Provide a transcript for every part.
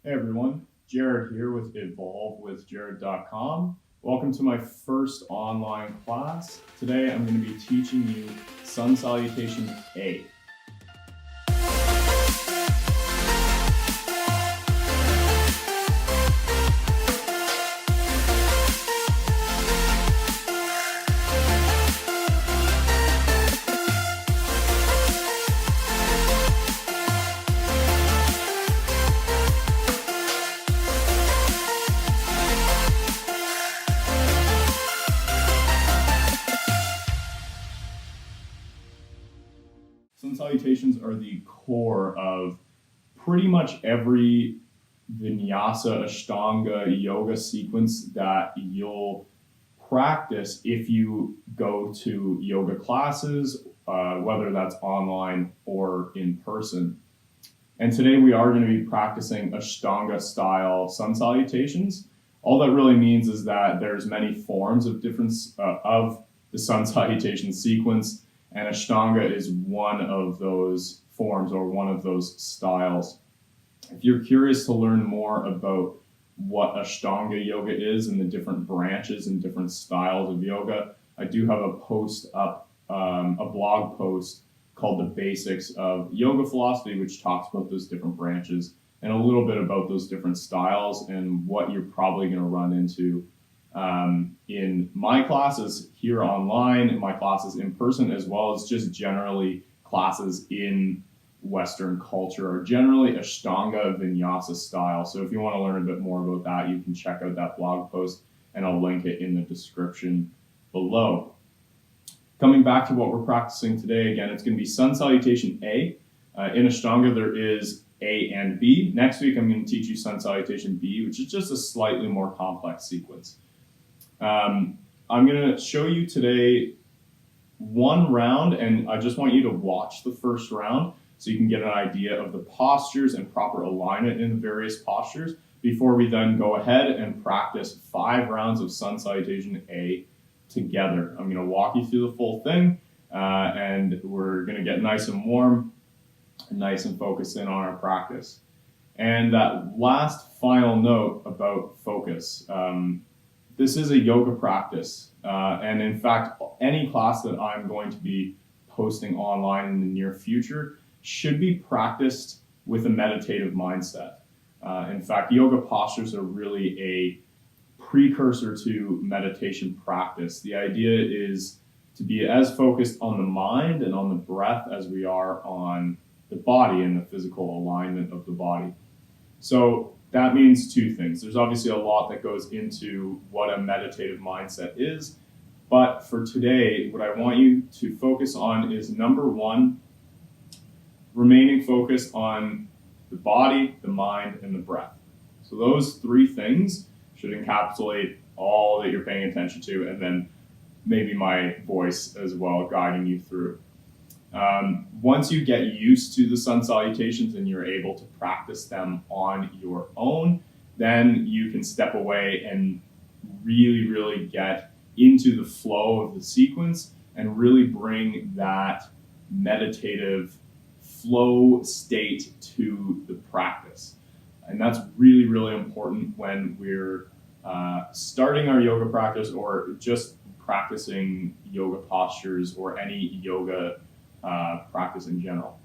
Hey everyone, Jared here with evolvewithjared.com. Welcome to my first online class. Today I'm going to be teaching you Sun Salutation A. Sun salutations are the core of pretty much every vinyasa, ashtanga, yoga sequence that you'll practice if you go to yoga classes, whether that's online or in person. And today we are going to be practicing ashtanga style sun salutations. All that really means is that there's many forms of different of the sun salutation sequence, and ashtanga is one of those forms or one of those styles. If you're curious to learn more about what ashtanga yoga is and the different branches and different styles of yoga, I do have a post up, a blog post called The Basics of Yoga Philosophy, which talks about those different branches and a little bit about those different styles and what you're probably going to run into in my classes here online, in my classes in person, as well as just generally classes in Western culture, or generally Ashtanga Vinyasa style. So if you want to learn a bit more about that, you can check out that blog post and I'll link it in the description below. Coming back to what we're practicing today, again, it's going to be Sun Salutation A. In Ashtanga, there is A and B. Next week, I'm going to teach you Sun Salutation B, which is just a slightly more complex sequence. I'm going to show you today one round, and I just want you to watch the first round so you can get an idea of the postures and proper alignment in the various postures before we then go ahead and practice 5 rounds of Sun Salutation A together. I'm going to walk you through the full thing, and we're going to get nice and warm and nice and focused in on our practice. And that last final note about focus. This is a yoga practice, and in fact, any class that I'm going to be posting online in the near future should be practiced with a meditative mindset. In fact, yoga postures are really a precursor to meditation practice. The idea is to be as focused on the mind and on the breath as we are on the body and the physical alignment of the body. So that means 2 things. There's obviously a lot that goes into what a meditative mindset is, but for today, what I want you to focus on is number 1, remaining focused on the body, the mind, and the breath. So those 3 things should encapsulate all that you're paying attention to, and then maybe my voice as well guiding you through. Once you get used to the sun salutations and you're able to practice them on your own, then you can step away and really get into the flow of the sequence and really bring that meditative flow state to the practice. And that's really important when we're starting our yoga practice or just practicing yoga postures or any yoga practice in general.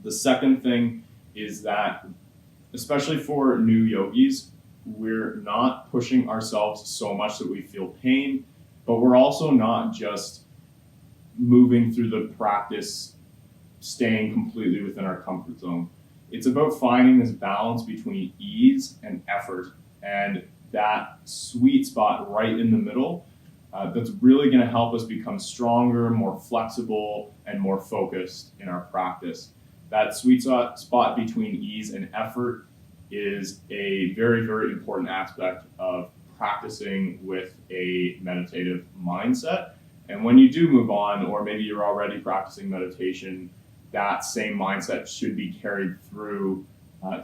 The second thing is that, especially for new yogis, we're not pushing ourselves so much that we feel pain, but we're also not just moving through the practice staying completely within our comfort zone. It's about finding this balance between ease and effort, and that sweet spot right in the middle that's really going to help us become stronger, more flexible, and more focused in our practice. That sweet spot between ease and effort is a very important aspect of practicing with a meditative mindset. And when you do move on, or maybe you're already practicing meditation, that same mindset should be carried through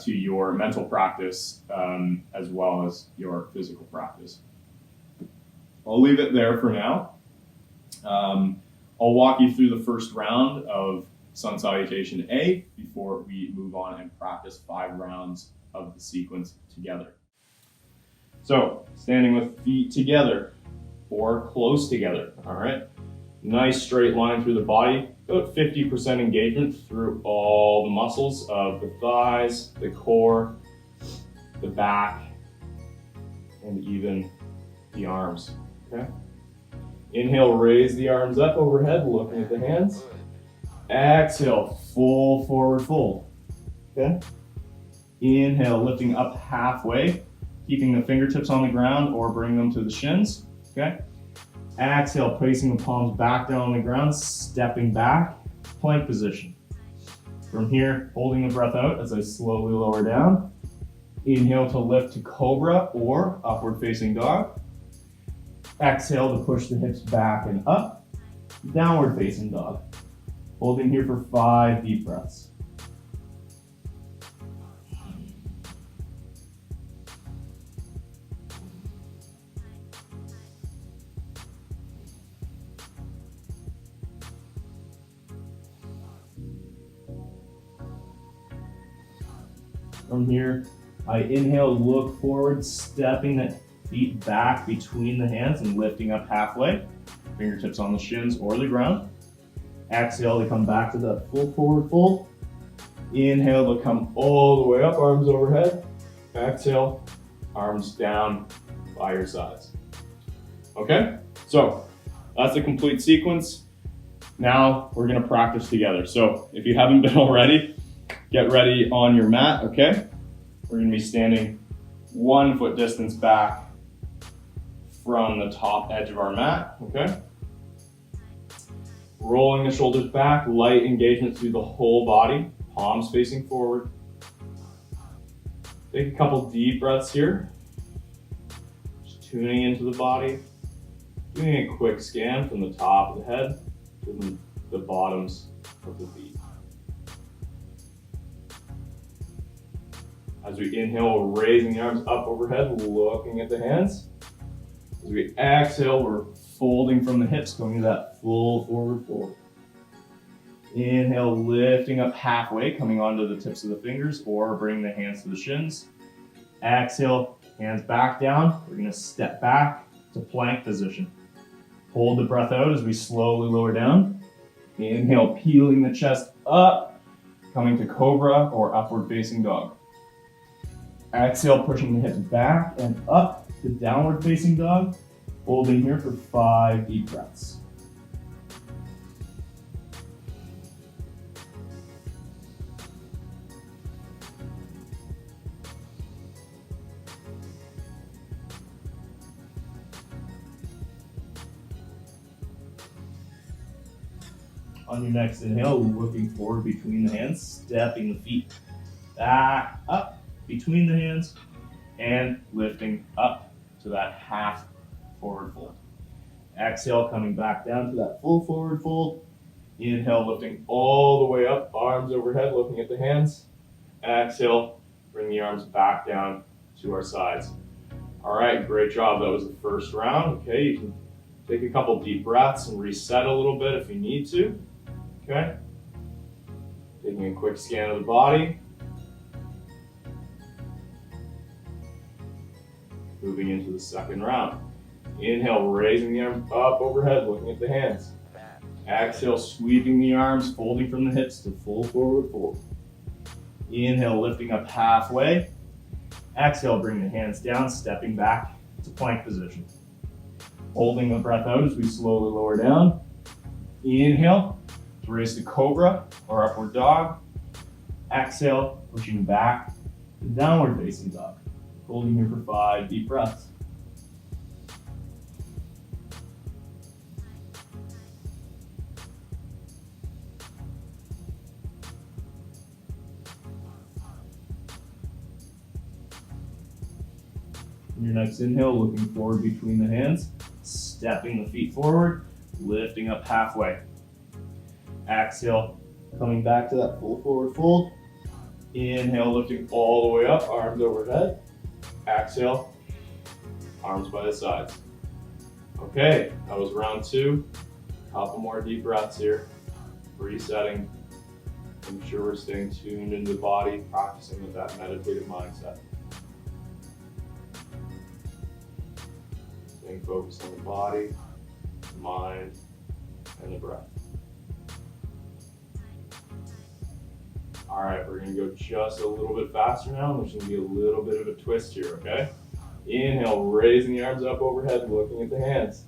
to your mental practice as well as your physical practice. I'll leave it there for now. I'll walk you through the first round of Sun Salutation A before we move on and practice 5 rounds of the sequence together. So, standing with feet together or close together, all right? Nice straight line through the body, about 50% engagement through all the muscles of the thighs, the core, the back, and even the arms, okay? Inhale, raise the arms up overhead, looking at the hands. Exhale, full forward fold, okay? Inhale, lifting up halfway, keeping the fingertips on the ground or bring them to the shins, okay? Exhale, placing the palms back down on the ground, stepping back, plank position. From here, holding the breath out as I slowly lower down. Inhale to lift to cobra or upward facing dog. Exhale to push the hips back and up, downward facing dog. Holding here for 5 deep breaths. From here, I inhale, look forward, stepping the feet back between the hands and lifting up halfway. Fingertips on the shins or the ground. Exhale to come back to the full forward fold. Inhale to come all the way up, arms overhead. Exhale, arms down by your sides. Okay, so that's the complete sequence. Now we're gonna practice together. So if you haven't been already, get ready on your mat, okay? We're gonna be standing 1 foot distance back from the top edge of our mat, okay? Rolling the shoulders back, light engagement through the whole body, palms facing forward. Take a couple deep breaths here. Just tuning into the body. Doing a quick scan from the top of the head to the bottoms of the feet. As we inhale, we're raising the arms up overhead, looking at the hands. As we exhale, we're folding from the hips, going to that full forward fold. Inhale, lifting up halfway, coming onto the tips of the fingers or bringing the hands to the shins. Exhale, hands back down. We're gonna step back to plank position. Hold the breath out as we slowly lower down. Inhale, peeling the chest up, coming to cobra or upward facing dog. Exhale, pushing the hips back and up to downward facing dog. Holding here for 5 deep breaths. On your next inhale, looking forward between the hands, stepping the feet back up between the hands and lifting up to that half forward fold. Exhale, coming back down to that full forward fold. Inhale, lifting all the way up, arms overhead, looking at the hands. Exhale, bring the arms back down to our sides. All right, great job. That was the first round. Okay, you can take a couple deep breaths and reset a little bit if you need to. Okay, taking a quick scan of the body. Moving into the second round. Inhale, raising the arms up overhead, looking at the hands. Exhale, sweeping the arms, folding from the hips to full forward fold. Inhale, lifting up halfway. Exhale, bring the hands down, stepping back to plank position. Holding the breath out as we slowly lower down. Inhale, to raise to cobra or upward dog. Exhale, pushing back to downward facing dog. Holding here for 5 deep breaths. On your next inhale, looking forward between the hands, stepping the feet forward, lifting up halfway. Exhale, coming back to that full forward fold. Inhale, lifting all the way up, arms overhead. Exhale, arms by the sides. Okay, that was round 2. Couple more deep breaths here. Resetting Make sure we're staying tuned into the body, practicing with that meditative mindset. Staying focused on the body, the mind, and the breath. All right, we're gonna go just a little bit faster now. There's gonna be a little bit of a twist here, okay? Inhale, raising the arms up overhead, looking at the hands.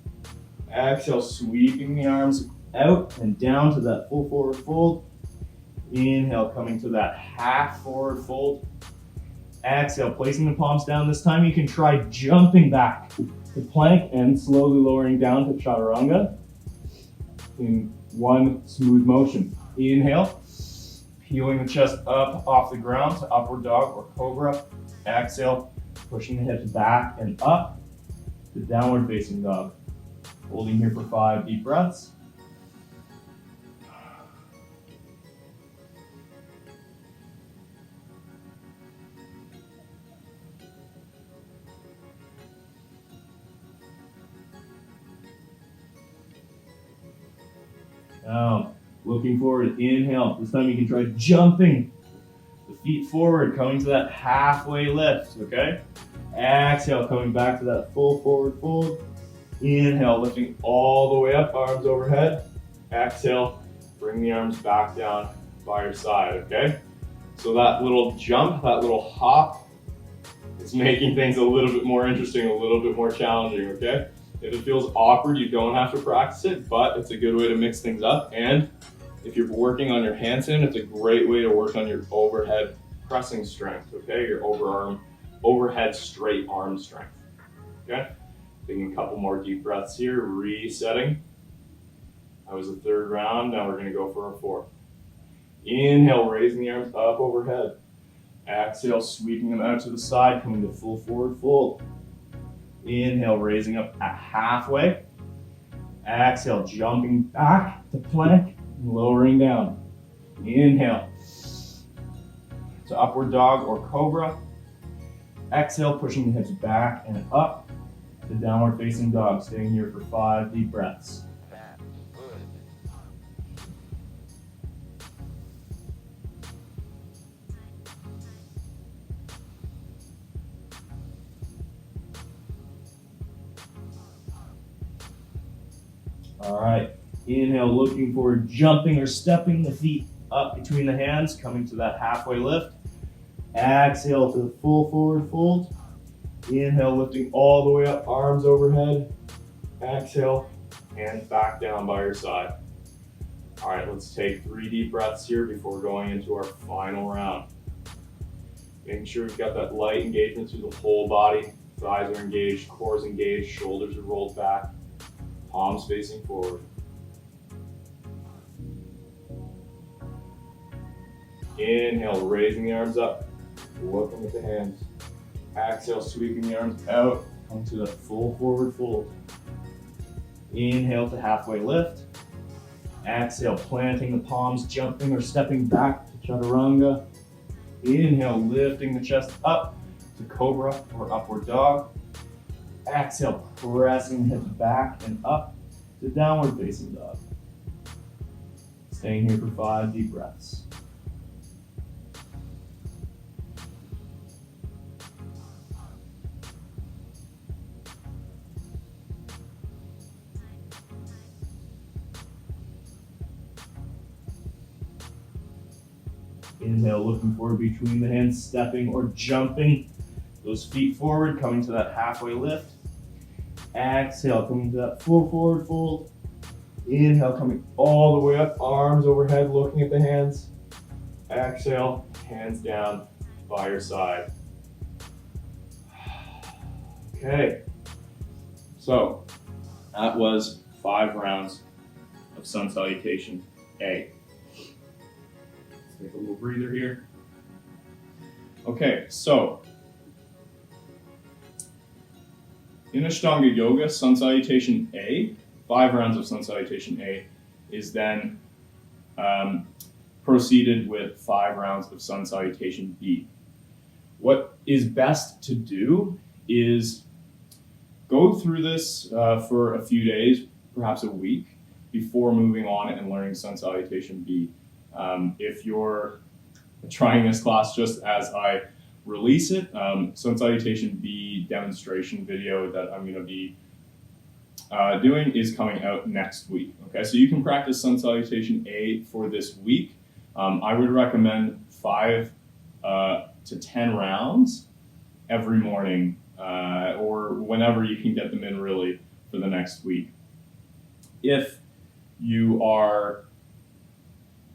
Exhale, sweeping the arms out and down to that full forward fold. Inhale, coming to that half forward fold. Exhale, placing the palms down. This time you can try jumping back to plank and slowly lowering down to chaturanga in one smooth motion. Inhale, peeling the chest up off the ground to upward dog or cobra. Exhale, pushing the hips back and up to downward facing dog. Holding here for 5 deep breaths. Now, looking forward, inhale. This time you can try jumping the feet forward, coming to that halfway lift, okay? Exhale, coming back to that full forward fold. Inhale, lifting all the way up, arms overhead. Exhale, bring the arms back down by your side, okay? So that little jump, that little hop, is making things a little bit more interesting, a little bit more challenging, okay? If it feels awkward, you don't have to practice it, but it's a good way to mix things up. And if you're working on your handstand, it's a great way to work on your overhead pressing strength, okay? Your overhead straight arm strength, okay? Taking a couple more deep breaths here, resetting. That was the third round, now we're gonna go for our fourth. Inhale, raising the arms up overhead. Exhale, sweeping them out to the side, coming to full forward fold. Inhale, raising up at halfway. Exhale, jumping back to plank, and lowering down. Inhale to upward dog or cobra. Exhale, pushing the hips back and up to downward facing dog. Staying here for 5 deep breaths. All right, inhale, looking forward, jumping or stepping the feet up between the hands, coming to that halfway lift. Exhale to the full forward fold. Inhale, lifting all the way up, arms overhead. Exhale, hands back down by your side. All right, let's take 3 deep breaths here before going into our final round. Making sure we've got that light engagement through the whole body. Thighs are engaged, core is engaged, shoulders are rolled back. Palms facing forward. Inhale, raising the arms up, looking at the hands. Exhale, sweeping the arms out, come to the full forward fold. Inhale to halfway lift. Exhale, planting the palms, jumping or stepping back to chaturanga. Inhale, lifting the chest up to cobra or upward dog. Exhale, pressing the hips back and up to downward facing dog. Staying here for 5 deep breaths. Inhale, looking forward between the hands, stepping or jumping those feet forward, coming to that halfway lift. Exhale, coming to that full forward fold. Inhale, coming all the way up, arms overhead, looking at the hands. Exhale, hands down by your side. Okay, so that was 5 rounds of Sun Salutation A. Let's take a little breather here. Okay, so in Ashtanga Yoga, Sun Salutation A, 5 rounds of Sun Salutation A, is then proceeded with 5 rounds of Sun Salutation B. What is best to do is go through this for a few days, perhaps a week, before moving on and learning Sun Salutation B. If you're trying this class just as I release it, Sun Salutation B demonstration video that I'm going to be doing is coming out next week. Okay, so you can practice Sun Salutation A for this week. I would recommend 5 to 10 rounds every morning, or whenever you can get them in, really, for the next week. If you are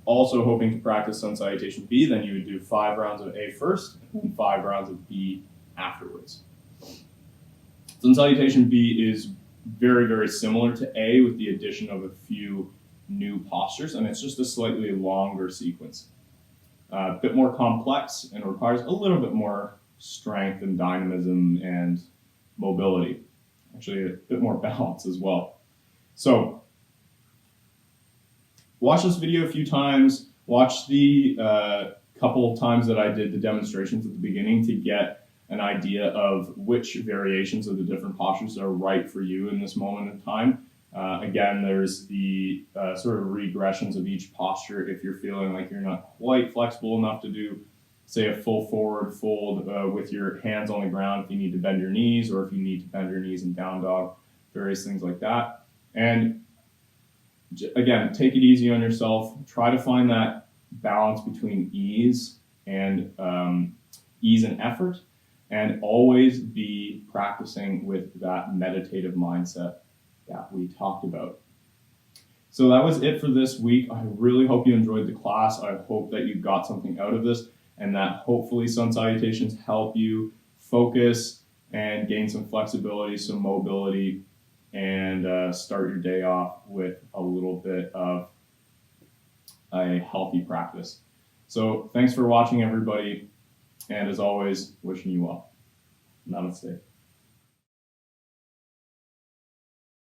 also hoping to practice Sun Salutation B, then you would do 5 rounds of A first and 5 rounds of B afterwards. Sun Salutation B is very, very similar to A with the addition of a few new postures, and it's just a slightly longer sequence. A bit more complex and requires a little bit more strength and dynamism and mobility. Actually, a bit more balance as well. So, watch this video a few times. Watch the couple times that I did the demonstrations at the beginning to get an idea of which variations of the different postures are right for you in this moment in time. Again, there's the sort of regressions of each posture if you're feeling like you're not quite flexible enough to do, say, a full forward fold with your hands on the ground if you need to bend your knees, or if you need to bend your knees in down dog, various things like that. And again, take it easy on yourself. Try to find that balance between ease and effort, and always be practicing with that meditative mindset that we talked about. So that was it for this week. I really hope you enjoyed the class. I hope that you got something out of this, and that hopefully Sun Salutations help you focus and gain some flexibility, some mobility, and start your day off with a little bit of a healthy practice. So thanks for watching, everybody, and as always, wishing you well. Namaste.